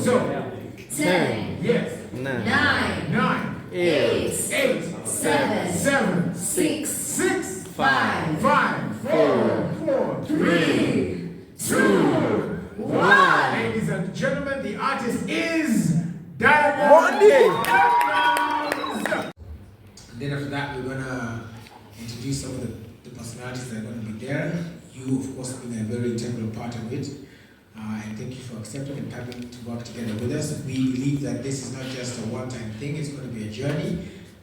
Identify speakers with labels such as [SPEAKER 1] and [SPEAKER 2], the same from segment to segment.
[SPEAKER 1] So
[SPEAKER 2] 10,
[SPEAKER 1] yes,
[SPEAKER 2] 9, 8, 7, 6, 5, 4, 3, 2, 1.
[SPEAKER 1] Ladies and gentlemen, the artist is Diamond. And then after that, we're gonna introduce some of the personalities that are going to be there. You, of course, being a very integral part of it. And thank you for accepting and coming to work together with us. We believe that this is not just a one-time thing, it's going to be a journey.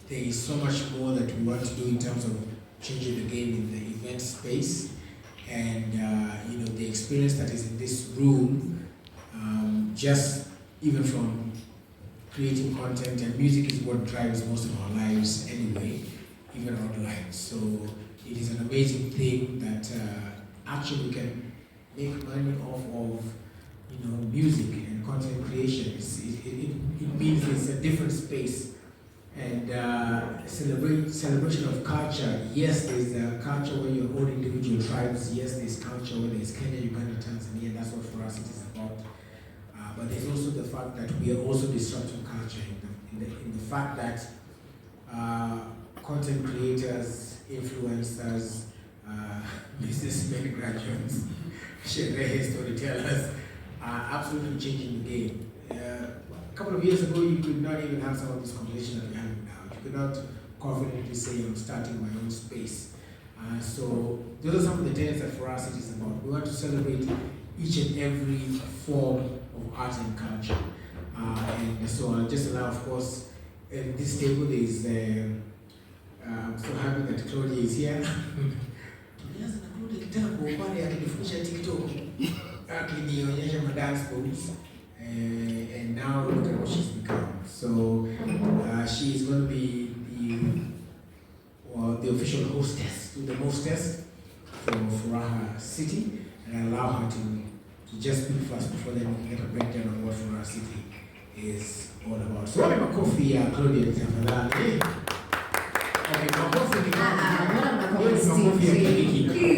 [SPEAKER 1] There is so much more that we want to do in terms of changing the game in the event space. And you know, the experience that is in this room, just even from creating content, and music is what drives most of our lives anyway, even online. So it is an amazing thing that actually we can make money off of, you know, music and content creation. It means it's a different space. And celebration of culture. Yes, there's a culture where you're all individual tribes. Yes, there's culture where there's Kenya, Uganda, Tanzania. That's what for us it is about. But there's also the fact that we are also disrupting culture in the fact that content creators, influencers, businessmen, graduates, storytellers are absolutely changing the game. A couple of years ago, you could not even have some of this conversation that we're having now. You could not confidently say, I'm starting my own space. So those are some of the tenets that for us it is about. We want to celebrate each and every form of art and culture. And so I'll just allow, of course, at this table there is, I'm so happy that Claudia is here. And now look at what she's become. So she is going to be the official hostess, the hostess for Furaha City, and I allow her to just speak first before then we can get a breakdown of what Furaha City is all about. So what about coffee, Claudia?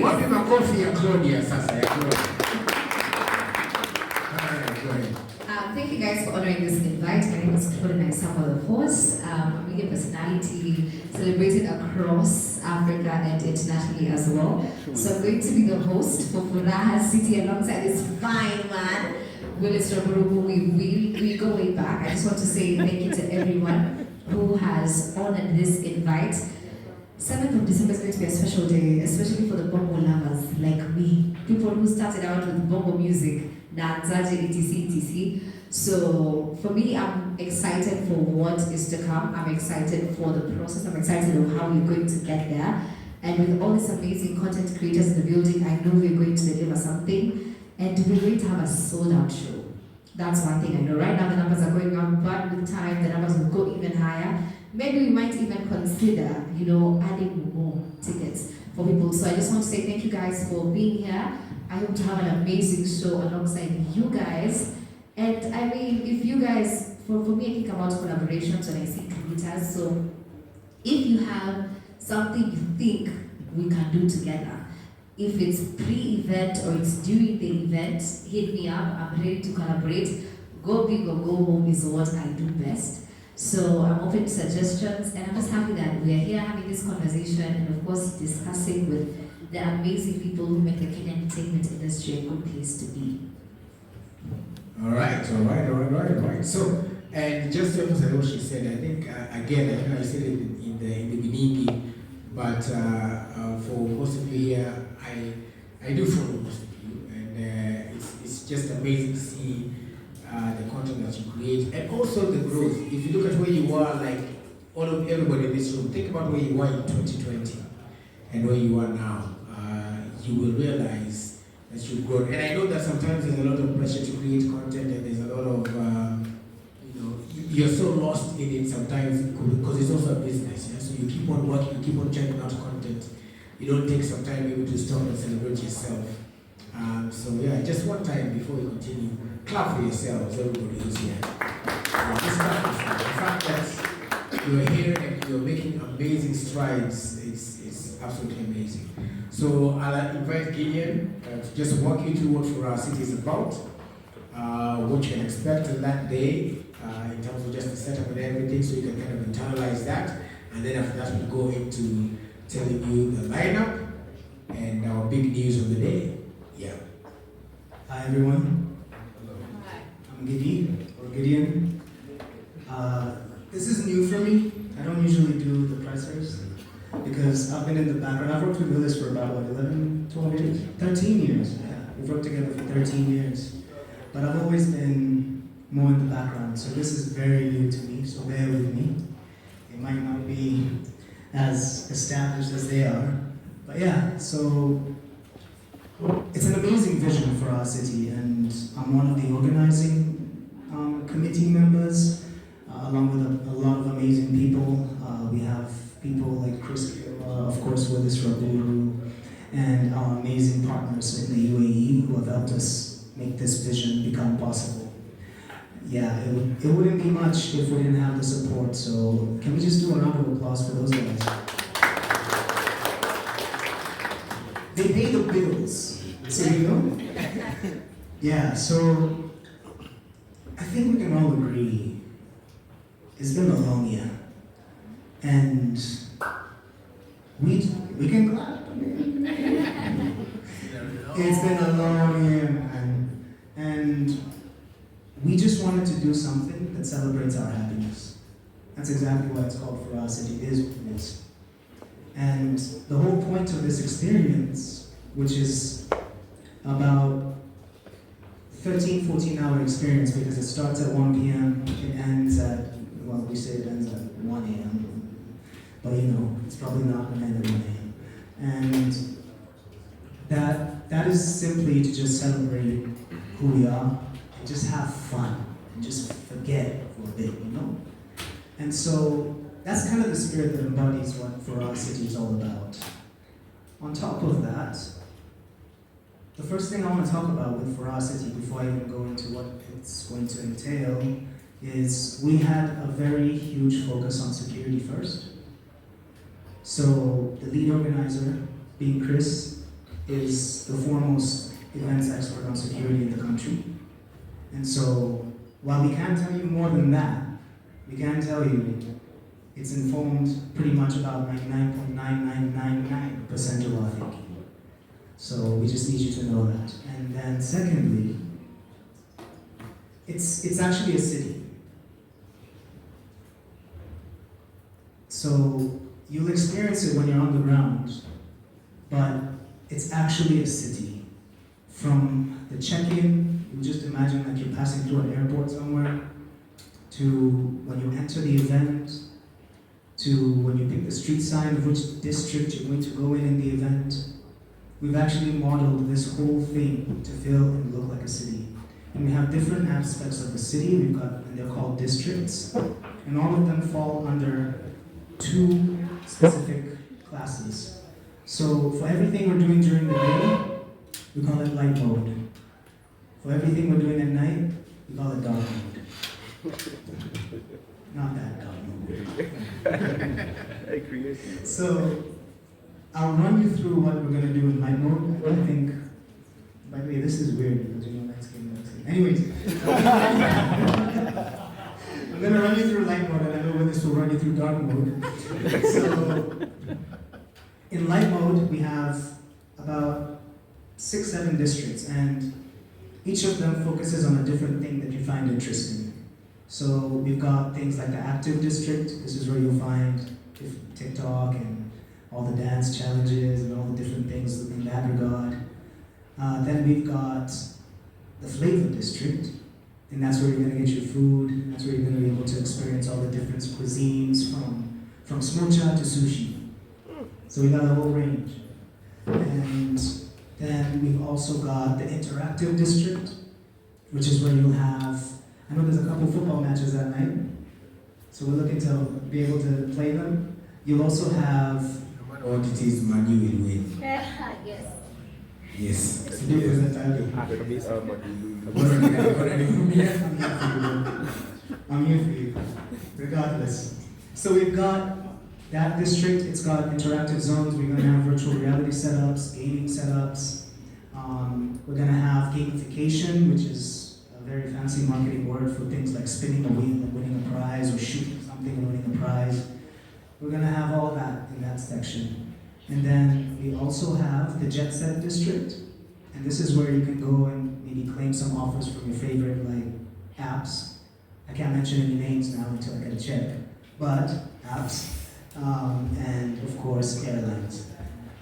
[SPEAKER 1] What about coffee, Claudia?
[SPEAKER 2] Thank you guys for honoring this invite. My name is Claudia and I'm Samuel, the host. I'm a media personality celebrated across Africa and internationally as well. So I'm going to be the host for Furaha City alongside this fine man, Willis Raburu. We go way back. I just want to say thank you to everyone who has honored this invite. 7th of December is going to be a special day, especially for the bongo lovers like me. People who started out with bongo music, danzaje, etc. So for me, I'm excited for what is to come. I'm excited for the process. I'm excited of how we're going to get there. And with all these amazing content creators in the building, I know we're going to deliver something. And we're going to have a sold-out show. That's one thing I know. Right now the numbers are going up, but with time the numbers will go even higher. Maybe we might even consider, you know, adding more tickets for people. So I just want to say thank you guys for being here. I hope to have an amazing show alongside you guys. And I mean, if you guys, for me, I think about collaborations when I see creators. So if you have something you think we can do together, if it's pre-event or it's during the event, hit me up. I'm ready to collaborate. Go big or go home is what I do best. So I'm open to suggestions, and I'm just happy that we're here having this conversation and of course discussing with the amazing people who make the Kenyan entertainment industry a good place to be.
[SPEAKER 1] All right. So, and just to emphasize what she said, I think again, I know I said it in the beginning, but for most of you here, I do follow most of you, and it's just amazing to see the content that you create, and also the growth. If you look at where you are, like everybody in this room, think about where you were in 2020 and where you are now. You will realize that you've grown. And I know that sometimes there's a lot of pressure to create content, and there's a lot of, you know, you're so lost in it sometimes because it's also a business. Yeah? So you keep on working, you keep on churning out content. You don't take some time maybe to stop and celebrate yourself. So yeah, just one time before we continue, clap for yourselves, everybody who's here. Just clap for the fact that you're here and you're making amazing strides. It's absolutely amazing. So I'll invite Gideon to just walk you through what Furaha City is about. what you can expect on that day in terms of just the setup and everything, so you can kind of internalize that. And then after that, we'll go into telling you the lineup and our big news of the day. Yeah.
[SPEAKER 3] Hi everyone.
[SPEAKER 2] Hi.
[SPEAKER 3] I'm Gideon. This is new for me. I don't usually do the pressers because I've been in the background. I've worked with Willis for about 11, 12 years? 13 years. Yeah, we've worked together for 13 years. But I've always been more in the background, so this is very new to me, so bear with me. It might not be as established as they are. But yeah, so it's an amazing vision for our city, and I'm one of the organizing committee members, along with a lot of amazing people. We have people like Chris, of course, Willis, Raburu, and our amazing partners in the UAE who have helped us make this vision become possible. Yeah, it wouldn't be much if we didn't have the support, so can we just do a round of applause for those guys? They pay the bills, so you know? Yeah, so I think we can all agree it's been a long year, and we can clap. It's been a long year, man, and we just wanted to do something that celebrates our happiness. That's exactly what it's called for us. It is what it is. And the whole point of this experience, which is about 13, 14-hour experience, because it starts at 1 p.m., it ends at, well, we say it ends at 1 a.m., but you know, it's probably not going to end at 1 a.m. And that is simply to just celebrate who we are, and just have fun, and just forget for a bit, you know? And so, that's kind of the spirit that embodies what For Our City is all about. On top of that, the first thing I want to talk about with For Our City, before I even go into what it's going to entail, is we had a very huge focus on security first. So the lead organizer, being Chris, is the foremost events expert on security in the country. And so, while we can't tell you more than that, we can tell you it's informed pretty much about 99.9999% of our thinking. So we just need you to know that. And then secondly, it's actually a city. So you'll experience it when you're on the ground, but it's actually a city. From the check-in, you just imagine like you're passing through an airport somewhere, to when you enter the event, to when you pick the street sign of which district you're going to go in the event. We've actually modeled this whole thing to feel and look like a city. And we have different aspects of the city, and they're called districts, and all of them fall under 2 specific classes. So for everything we're doing during the day, we call it light mode. For everything we're doing at night, we call it dark mode. Not that dark mode. So I'll run you through what we're going to do in light mode. I think, by the way, this is weird because you know light skin. Anyways, I'm going to run you through light mode, and I know when this will run you through dark mode. So in light mode, we have about 6, 7 districts, and each of them focuses on a different thing that you find interesting. So we've got things like the active district. This is where you'll find TikTok and all the dance challenges and all the different things in that regard. Then we've got the flavor district, and that's where you're going to get your food. That's where you're going to be able to experience all the different cuisines from smocha to sushi. So we got a whole range. And then we've also got the interactive district, which is where you'll have, I know there's a couple football matches that night, so we're looking to be able to play them. You'll also have,
[SPEAKER 1] No matter what it is, Man U will win.
[SPEAKER 2] Yes.
[SPEAKER 1] Yes.
[SPEAKER 3] I'm here for you, regardless. So we've got that district, it's got interactive zones, we're going to have virtual reality setups, gaming setups. We're going to have gamification, which is a very fancy marketing word for things like spinning a wheel and winning a prize, or shooting something and winning a prize. We're gonna have all that in that section. And then we also have the Jet Set District. And this is where you can go and maybe claim some offers from your favorite like apps. I can't mention any names now until I get a check, but apps, and of course airlines.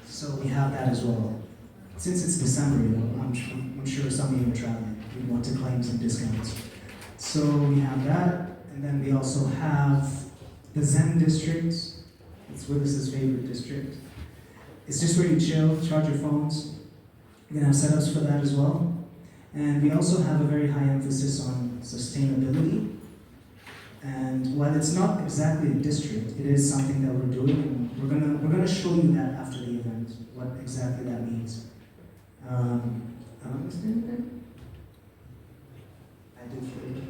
[SPEAKER 3] So we have that as well. Since it's December, you know, I'm sure some of you are traveling. We want to claim some discounts. So we have that, and then we also have the Zen District. It's Willis's favorite district. It's just where you chill, charge your phones. We're gonna have setups for that as well. And we also have a very high emphasis on sustainability. And while it's not exactly a district, it is something that we're doing, and we're gonna show you that after the event, what exactly that means. Understand that? I did feel it.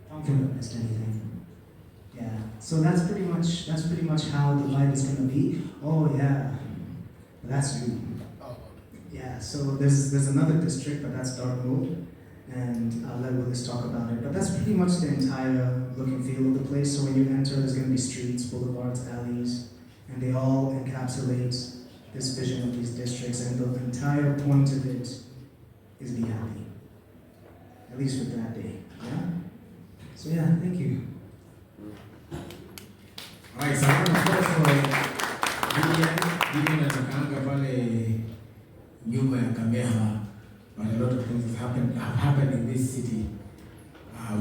[SPEAKER 3] Don't feel I missed anything. Yeah. So that's pretty much how the vibe is gonna be. Oh yeah, that's you. Yeah. So there's another district, but that's dark mode, and I'll let Willis talk about it. But that's pretty much the entire look and feel of the place. So when you enter, there's gonna be streets, boulevards, alleys, and they all encapsulate this vision of these districts, and the entire point of it is be happy. At least for that day. Yeah? So yeah, thank you.
[SPEAKER 1] Alright, so I'm for Vivian anatokanga pale nyuma ya kamera, but a lot of things have happened in this city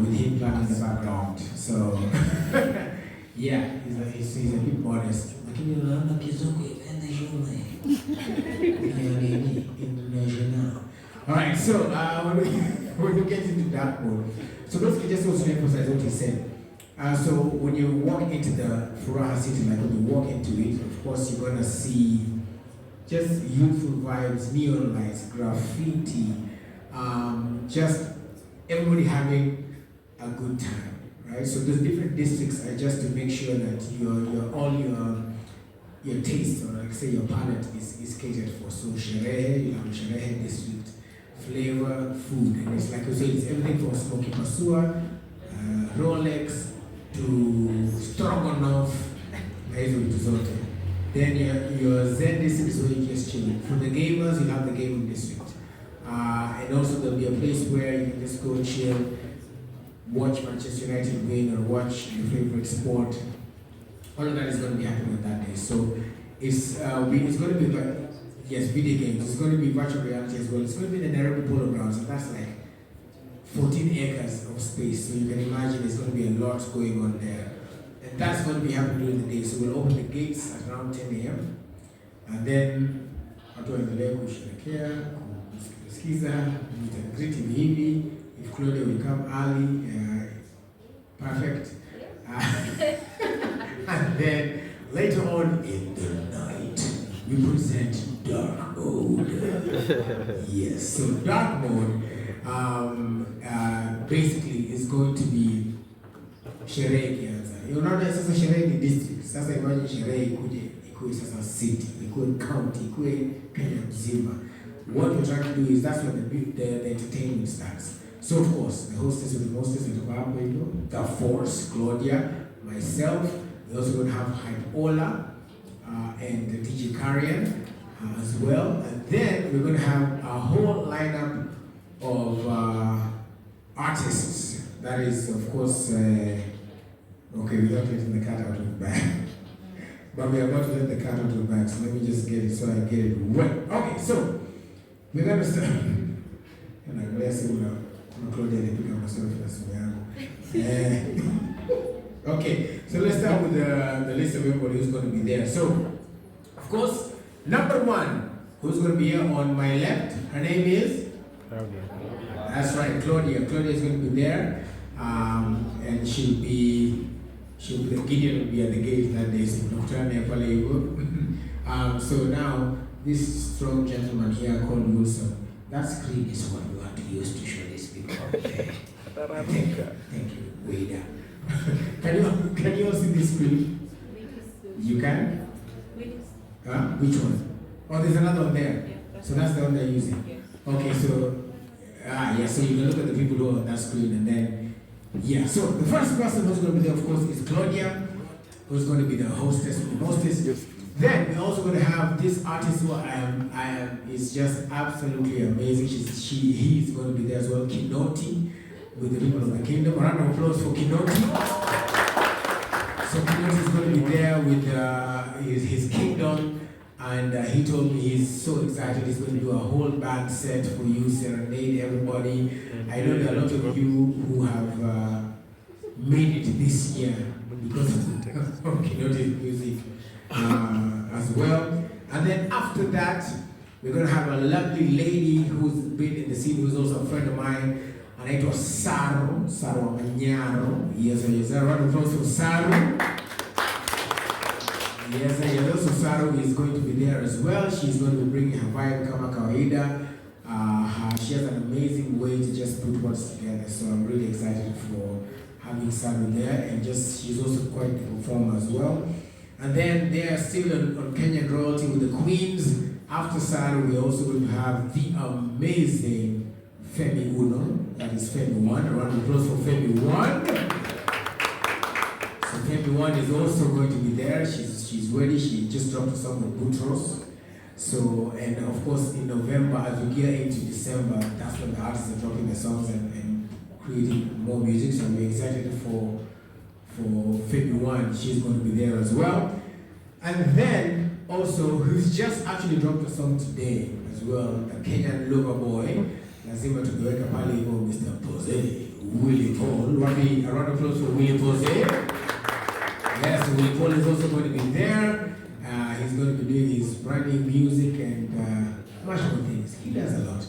[SPEAKER 1] with him back in the background. So yeah, he's a bit modest. Lakini unaona kizungu imeenda shule. International. Alright, so when we get into dark mode, so basically just also emphasize what he said. So when you walk into the Furaha city, like when you walk into it, of course you're gonna see just youthful vibes, neon lights, graffiti, just everybody having a good time, right? So those different districts are just to make sure that your taste, or like say your palate is catered for. So sherehe, you have sherehe district, flavor, food, and it's like you say, it's everything from smoky pasua, Rolex, to stroganoff, then your Zen district is where you just chill. For the gamers, you have the gaming district. And also there'll be a place where you can just go chill, watch Manchester United win, or watch your favorite sport. All of that is going to be happening on that day. So it's going to be like, yes, video games. It's going to be virtual reality as well. It's going to be the Nairobi Polo Grounds, and that's like 14 acres of space. So you can imagine there's going to be a lot going on there. And that's going to be happening during the day. So we'll open the gates at around 10 a.m. And then watu waendelee kusherehekea, kusikiza, meet and greet hivi. If Claudia will come early, perfect. And then later on in the night, we present dark mode. Yes, so dark mode basically is going to be sherehe kianza. Unaona sasa sherehe ni district. Sasa imagine sherehe ikuwe sasa city, ikuwe county, ikuwe Kenya mzima. What we're trying to do is that's where the entertainment starts. So of course, the hostess and the hostess at the the Force, Claudia, myself. We're also going to have Hype Ola and the DJ Karian as well. And then we're going to have a whole lineup of artists. That is, of course, okay, without letting the cat out of the bag. But we are about to let the cat out of the bag, so let me just get it so I get it right. Okay, so we're going to start. And I'm blessing Claudia, they pick up myself as well. Okay, so let's start with the list of everybody who's going to be there. So, of course, number one, who's going to be here on my left, her name is? Claudia. That's right, Claudia. Claudia is going to be there, and she'll be the Gideon will be at the gate that day. So now, this strong gentleman here called Wilson, that screen is what we want to use to show these people. Okay. Thank you. Waiter. Can you all see this screen? You can? Which one? Oh, there's another one there. So that's the one they're using. Okay, so Yeah, so you can look at the people who are on that screen and then, yeah. So the first person who's going to be there, of course, is Claudia, who's going to be the hostess with the hostess. Yes. Then we're also going to have this artist who is just absolutely amazing. He's going to be there as well, Kinoti, with the people of the kingdom. A round of applause for Kinoti. So Kinoti is going to be there with his kingdom. And he told me he's so excited. He's going to do a whole band set for you, serenade everybody. I know there are a lot of you who have made it this year because of Kinoti's music as well. And then after that, we're going to have a lovely lady who's been in the scene, who's also a friend of mine. And it was Saro Manyaro. Yes, a round of applause for Saro. Yes, and also Saru is going to be there as well. She's going to be bringing her vibe kama kawaida. She has an amazing way to just put words together. So I'm really excited for having Saru there. And she's also quite a performer as well. And then they are still on Kenyan royalty with the Queens. After Saru, we're also going to have the amazing Femi Uno. That is Femi 1. A round of applause for Femi 1. So Femi 1 is also going to be there. She's ready. She just dropped a song with Boutros. So, and of course in November, as we gear into December, that's when the artists are dropping the songs and creating more music. So we're excited for Femi 1. She's going to be there as well. And then also, who's just actually dropped a song today as well, a Kenyan lover boy. Lazima tukiweka pale hivyo Mr. Pose, Willie Paul. A round of applause for Willie Pose. Yes, Willie Paul is also going to be there. He's going to be doing his brand new music and much more things. He does a lot.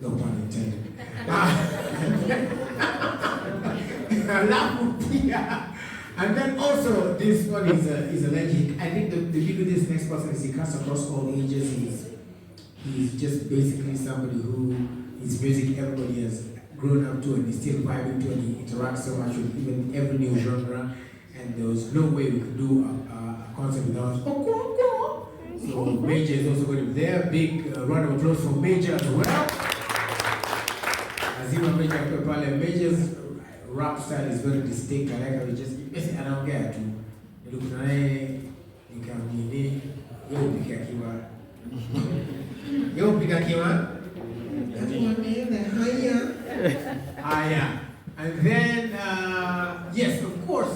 [SPEAKER 1] No pun intended. And then also, this one is a legend. I think the beauty of this next person is he cuts across all ages. He's just basically somebody who his music everybody has grown up to and is still vibing to, and he interacts so much with even every new genre. And there was no way we could do a concert without. So Major is also going to be there. Big round of applause for Major as well. Azima Major Pale. Major's rap style is very distinct. I like how he just basically I don't get to look at and then yes, of course,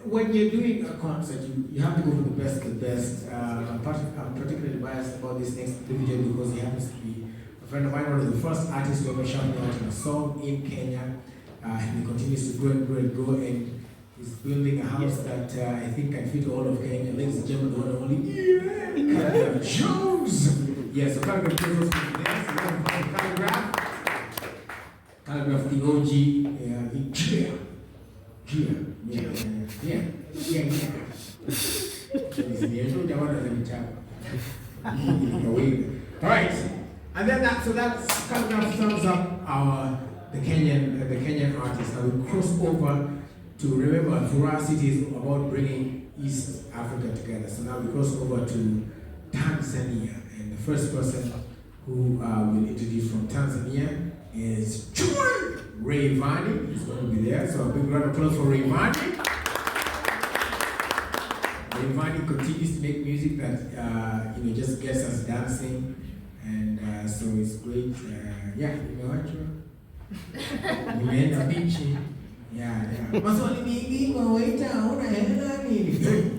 [SPEAKER 1] when you're doing a concert, you have to go for the best of the best. I'm particularly biased about this next individual because he happens to be a friend of mine, one of the first artists to ever shout me out in a song in Kenya. And he continues to grow and grow and grow, and he's building a house that I think can fit all of Kenya. Ladies and gentlemen, the one and only Caleb Jones. Yes, so Caleb Jones was there. So Caleb the OG. All right, and then that's kind of sums up the Kenyan artists. Now we cross over to, remember, for us it is about bringing East Africa together. So now we cross over to Tanzania, and the first person who we'll introduce from Tanzania is Rayvanny. He's going to be there. So a big round of applause for Rayvanny. Rayvanny continues to make music that just gets us dancing, and so it's great. Nimeenda bichi. Maswali mingi waita una hela nini?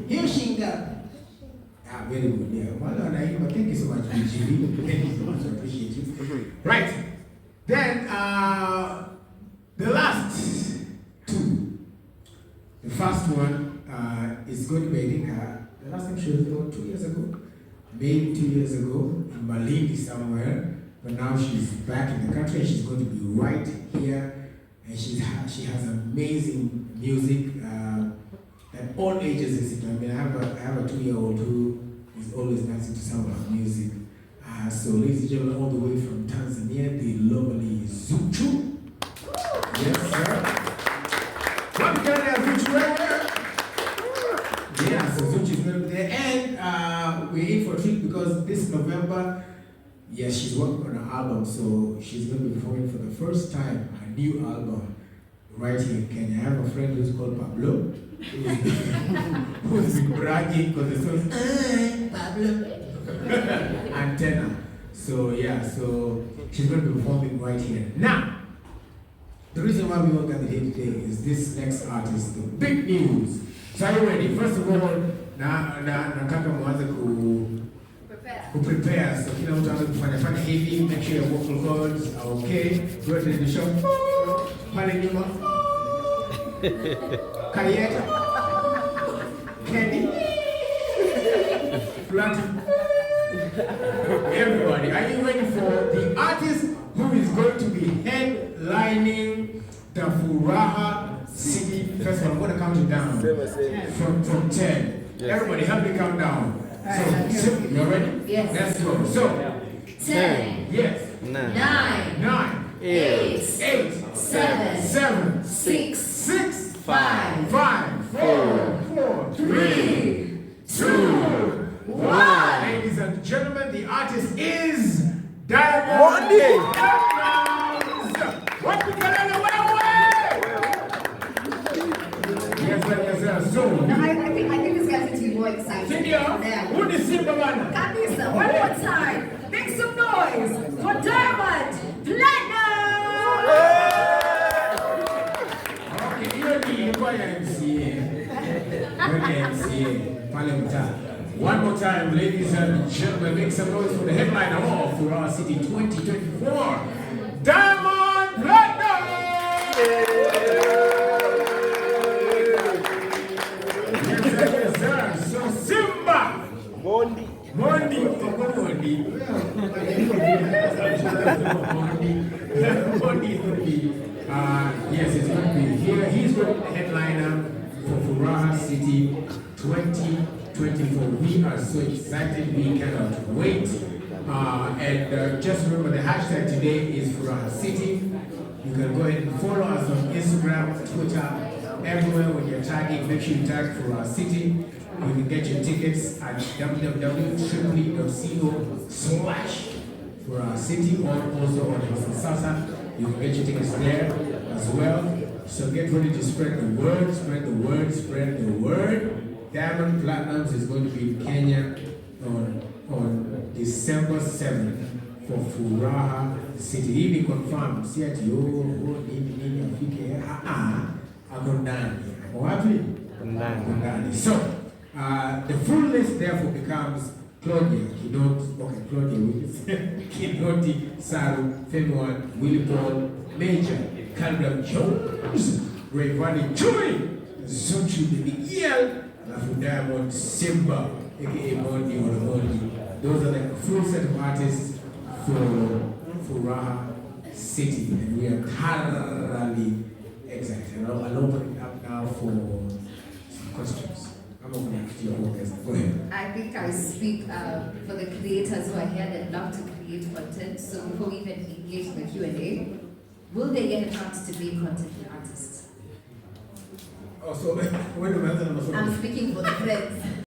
[SPEAKER 1] Hiyo shinga. Very good. Yeah. Wala wanaimba. Thank you so much, BG. Thank you so much. I appreciate you. Right. Then the last two. The first one is going to be, I think, the last time she was about 2 years ago. Maybe 2 years ago in Malindi somewhere. But now she's back in the country and she's going to be right here, and she has amazing music at all ages. I mean, I have a 2-year-old who is always dancing to some of her music. So ladies and gentlemen, all the way from Tanzania, the lovely Zuchu. Yes, sir. What kind of Zuchu right there? Yeah, so Zuchu is going to be there, and we're in for a treat because this November. Yes, she's working on album, so she's going to be performing for the first time a new album right here in Kenya. I have a friend who's called Pablo, who's been bragging because the song Pablo antenna. So yeah, so she's going to be performing right here. Now, the reason why we all gathered here today is this next artist, the big news. So are you ready? First of all, nataka mwanze prepare. So kila mtu aanze kufanya hivi, make sure your vocal cords are okay. Go to the show. Pale nyuma. Karieta. Kenny. Flat. Everybody, are you ready for the artist who is going to be headlining the Furaha City Festival? I'm going to count it down from 10. Yes. Everybody, help me count down. So, you ready?
[SPEAKER 2] Yes.
[SPEAKER 1] Let's go. So,
[SPEAKER 2] 10.
[SPEAKER 1] Yes.
[SPEAKER 2] 9. 8. 7. 6. 5. 4. 3. 2. 1. Ladies and gentlemen, the artist is Diamond. What we got on the way? Yes, so. No, I think this guy's going to be more excited.
[SPEAKER 1] Who is Simba man?
[SPEAKER 2] Kabisa, one more time. Make some noise for Diamond Platinum.
[SPEAKER 1] Okay, you're the MCA. Pale mtaa. One more time, ladies and gentlemen, make some noise for the headliner of Furaha City 2024, Diamond Platinum! Yes, sir. So Simba! Mondi. Mondi is going to be, yes, it's going to be here. He's going to be the headliner for Furaha City 2024. We are so excited, we cannot wait. And just remember the hashtag today is Furaha City. You can go ahead and follow us on Instagram, Twitter, everywhere when you're tagging. Make sure you tag Furaha City. You can get your tickets at www.co/Furaha City or also on Sasa. You can get your tickets there as well. So get ready to spread the word, spread the word, spread the word. Diamond Platinums is going to be in Kenya on December 7th for Furaha City. He be confirmed. See at you, nini afike. Ako ndani. Wapi? Ndani. So, the full list therefore becomes Claudia, Claudia Willis, Kinoti, Saru, Femiwan, Willie Paul, Major, Calvin Jones, Rayvani Chui, Zuchu, the Miguel, Diamond, Simba, aka Mondi or Mondi. Those are the full set of artists for Furaha City, and we are thoroughly excited. I'll open it up now for some questions. I'm opening it to your focus. Go ahead.
[SPEAKER 2] I think I speak for the creators who are here that love to create content. So before we even engage in the Q&A, will they get a chance to make content with artists?
[SPEAKER 1] Oh, so when do
[SPEAKER 2] I'm speaking for the friends.